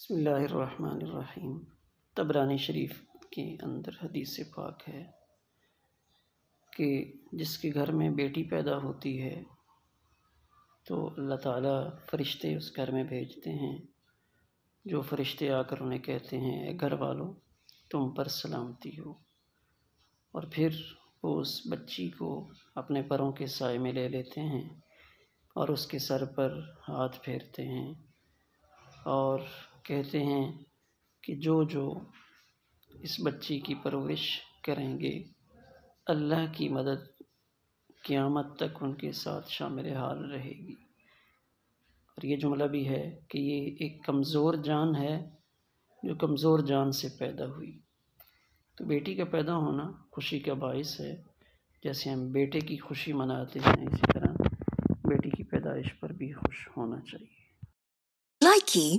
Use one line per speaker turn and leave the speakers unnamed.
بسم اللہ الرحمن الرحیم۔ طبرانی شریف کے اندر حدیث پاک ہے کہ جس کے گھر میں بیٹی پیدا ہوتی ہے تو اللہ تعالیٰ فرشتے اس گھر میں بھیجتے ہیں، جو فرشتے آ کر انہیں کہتے ہیں اے گھر والوں تم پر سلامتی ہو، اور پھر وہ اس بچی کو اپنے پروں کے سائے میں لے لیتے ہیں اور اس کے سر پر ہاتھ پھیرتے ہیں اور کہتے ہیں کہ جو اس بچی کی پرورش کریں گے اللہ کی مدد قیامت تک ان کے ساتھ شامل حال رہے گی۔ اور یہ جملہ بھی ہے کہ یہ ایک کمزور جان ہے جو کمزور جان سے پیدا ہوئی، تو بیٹی کا پیدا ہونا خوشی کا باعث ہے۔ جیسے ہم بیٹے کی خوشی مناتے ہیں، اسی طرح بیٹی کی پیدائش پر بھی خوش ہونا چاہیے۔
Likey